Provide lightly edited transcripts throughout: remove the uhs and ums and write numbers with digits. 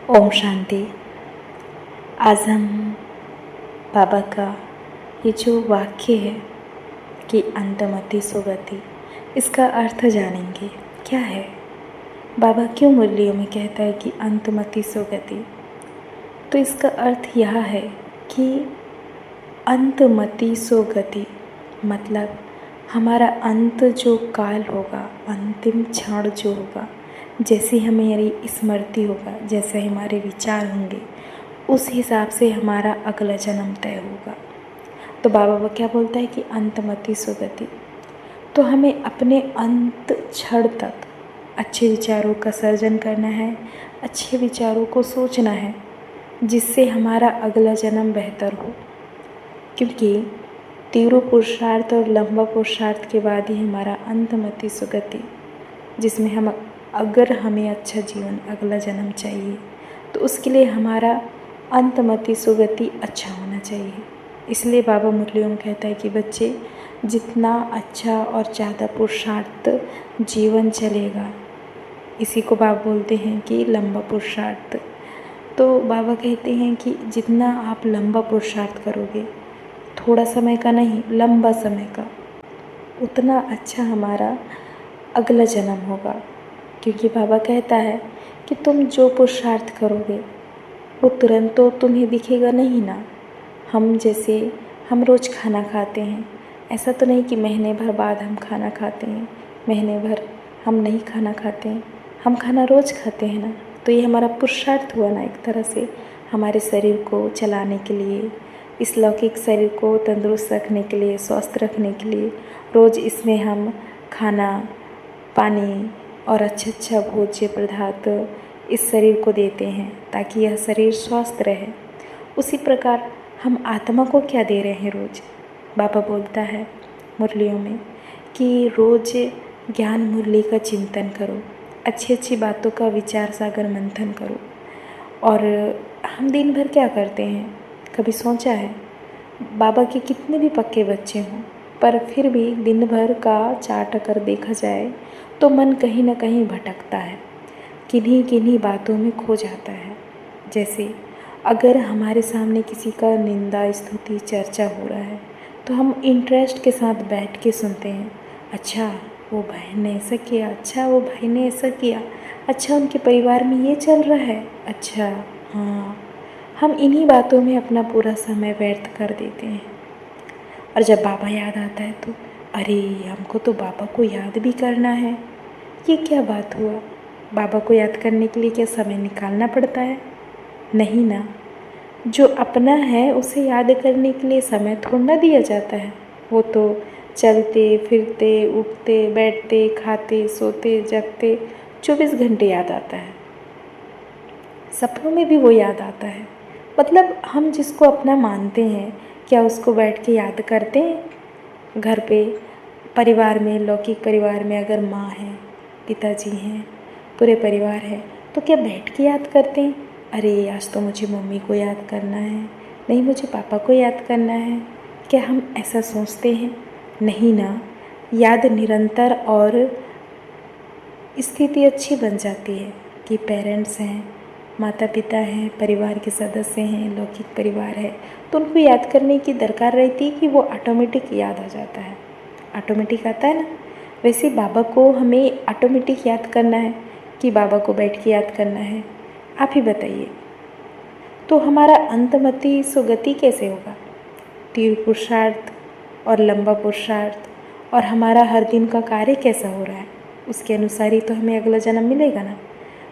ओम शांति। आज हम बाबा का ये जो वाक्य है कि अंतमति सुगति, इसका अर्थ जानेंगे। क्या है बाबा क्यों मुरलियों में कहता है कि अंतमति सुगति? तो इसका अर्थ यह है कि अंतमति सुगति मतलब हमारा अंत जो काल होगा, अंतिम क्षण जो होगा, जैसी हमारी स्मृति होगा, जैसे हमारे विचार होंगे, उस हिसाब से हमारा अगला जन्म तय होगा। तो बाबा वो क्या बोलता है कि अंतमति सुगति। तो हमें अपने अंत क्षण तक अच्छे विचारों का सर्जन करना है, अच्छे विचारों को सोचना है, जिससे हमारा अगला जन्म बेहतर हो। क्योंकि तीव्र पुरुषार्थ और लंबा पुरुषार्थ के बाद ही हमारा अंतमति सुगति, जिसमें अगर हमें अच्छा जीवन, अगला जन्म चाहिए, तो उसके लिए हमारा अंतमति सुगति अच्छा होना चाहिए। इसलिए बाबा मुरलियों में कहता है कि बच्चे, जितना अच्छा और ज़्यादा पुरुषार्थ जीवन चलेगा, इसी को बाबा बोलते हैं कि लंबा पुरुषार्थ। तो बाबा कहते हैं कि जितना आप लंबा पुरुषार्थ करोगे, थोड़ा समय का नहीं, लंबा समय का, उतना अच्छा हमारा अगला जन्म होगा। क्योंकि बाबा कहता है कि तुम जो पुरुषार्थ करोगे वो तुरंत तो तुम्हें दिखेगा नहीं ना। हम रोज़ खाना खाते हैं, ऐसा तो नहीं कि महीने भर बाद हम खाना खाते हैं, महीने भर हम नहीं खाना खाते हैं, हम खाना रोज़ खाते हैं ना। तो ये हमारा पुरुषार्थ हुआ ना, एक तरह से हमारे शरीर को चलाने के लिए, इस लौकिक शरीर को तंदुरुस्त रखने के लिए, स्वस्थ रखने के लिए रोज़ इसमें हम खाना, पानी और अच्छा भोज्य पदार्थ इस शरीर को देते हैं ताकि यह शरीर स्वस्थ रहे। उसी प्रकार हम आत्मा को क्या दे रहे हैं रोज़? बाबा बोलता है मुरलियों में कि रोज़ ज्ञान मुरली का चिंतन करो, अच्छी बातों का विचार सागर मंथन करो। और हम दिन भर क्या करते हैं, कभी सोचा है? बाबा के कितने भी पक्के बच्चे हों, पर फिर भी दिन भर का चार्ट अगर देखा जाए तो मन कहीं ना कहीं भटकता है, किन्हीं बातों में खो जाता है। जैसे अगर हमारे सामने किसी का निंदा, स्तुति, चर्चा हो रहा है, तो हम इंटरेस्ट के साथ बैठ के सुनते हैं। अच्छा, वो बहन ने ऐसा किया, अच्छा वो भाई ने ऐसा किया, अच्छा उनके परिवार में ये चल रहा है, अच्छा हाँ, हम इन्हीं बातों में अपना पूरा समय व्यर्थ कर देते हैं। और जब बाबा याद आता है तो अरे, हमको तो बाबा को याद भी करना है। ये क्या बात हुआ? बाबा को याद करने के लिए क्या समय निकालना पड़ता है? नहीं ना। जो अपना है उसे याद करने के लिए समय थोड़ा ना दिया जाता है। वो तो चलते फिरते, उठते बैठते, खाते सोते जगते 24 घंटे याद आता है। सपनों में भी वो याद आता है। मतलब हम जिसको अपना मानते हैं, क्या उसको बैठ के याद करते हैं? घर पे परिवार में, लौकिक परिवार में अगर माँ है, पिताजी हैं, पूरे परिवार है, तो क्या बैठ के याद करते हैं? अरे आज तो मुझे मम्मी को याद करना है, नहीं मुझे पापा को याद करना है। क्या हम ऐसा सोचते हैं? नहीं ना। याद निरंतर और स्थिति अच्छी बन जाती है कि पेरेंट्स हैं, माता पिता हैं, परिवार के सदस्य हैं, लौकिक परिवार है, तो उनको याद करने की दरकार रहती है कि वो ऑटोमेटिक याद आ जाता है। ऑटोमेटिक आता है ना। वैसे बाबा को हमें ऑटोमेटिक याद करना है कि बाबा को बैठ के याद करना है? आप ही बताइए। तो हमारा अंतमति सुगति कैसे होगा? तीव्र पुरुषार्थ और लंबा पुरुषार्थ, और हमारा हर दिन का कार्य कैसा हो रहा है, उसके अनुसार ही तो हमें अगला जन्म मिलेगा ना।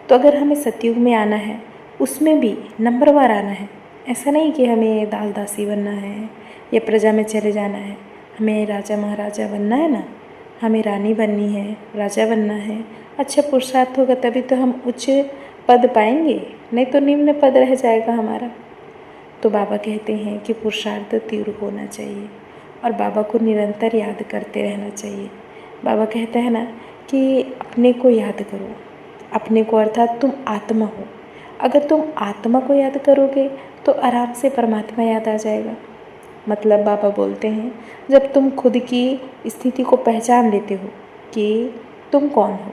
तो अगर हमें सतयुग में आना है, उसमें भी नंबरवार आना है। ऐसा नहीं कि हमें दास दासी बनना है या प्रजा में चले जाना है। हमें राजा महाराजा बनना है ना, हमें रानी बननी है, राजा बनना है। अच्छा पुरुषार्थ होगा तभी तो हम उच्च पद पाएंगे, नहीं तो निम्न पद रह जाएगा हमारा। तो बाबा कहते हैं कि पुरुषार्थ तीव्र होना चाहिए और बाबा को निरंतर याद करते रहना चाहिए। बाबा कहता है ना कि अपने को याद करो। अपने को अर्थात तुम आत्मा हो। अगर तुम आत्मा को याद करोगे तो आराम से परमात्मा याद आ जाएगा। मतलब बाबा बोलते हैं, जब तुम खुद की स्थिति को पहचान लेते हो कि तुम कौन हो,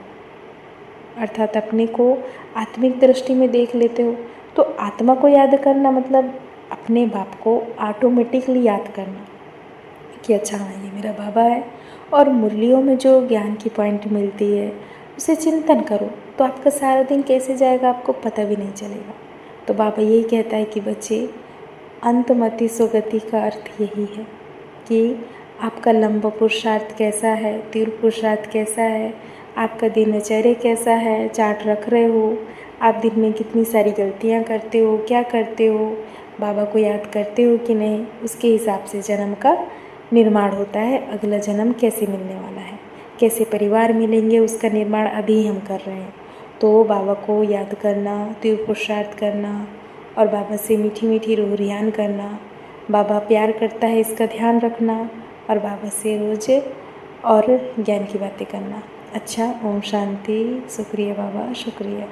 अर्थात अपने को आत्मिक दृष्टि में देख लेते हो, तो आत्मा को याद करना मतलब अपने बाप को ऑटोमेटिकली याद करना कि अच्छा हाँ ये मेरा बाबा है, और मुरलियों में जो ज्ञान की पॉइंट मिलती है उसे चिंतन करो, तो आपका सारा दिन कैसे जाएगा आपको पता भी नहीं चलेगा। तो बाबा यही कहता है कि बच्चे, अंतमति सुगति का अर्थ यही है कि आपका लंबा पुरुषार्थ कैसा है, तीव्र पुरुषार्थ कैसा है, आपका दिनचर्या कैसा है, चार्ट रख रहे हो, आप दिन में कितनी सारी गलतियाँ करते हो, क्या करते हो, बाबा को याद करते हो कि नहीं, उसके हिसाब से जन्म का निर्माण होता है। अगला जन्म कैसे मिलने वाला है, कैसे परिवार मिलेंगे, उसका निर्माण अभी हम कर रहे हैं। तो बाबा को याद करना, तीव्र पुरुषार्थ करना और बाबा से मीठी मीठी रूहरियान करना, बाबा प्यार करता है इसका ध्यान रखना और बाबा से रोज़ और ज्ञान की बातें करना। अच्छा, ओम शांति। शुक्रिया बाबा, शुक्रिया।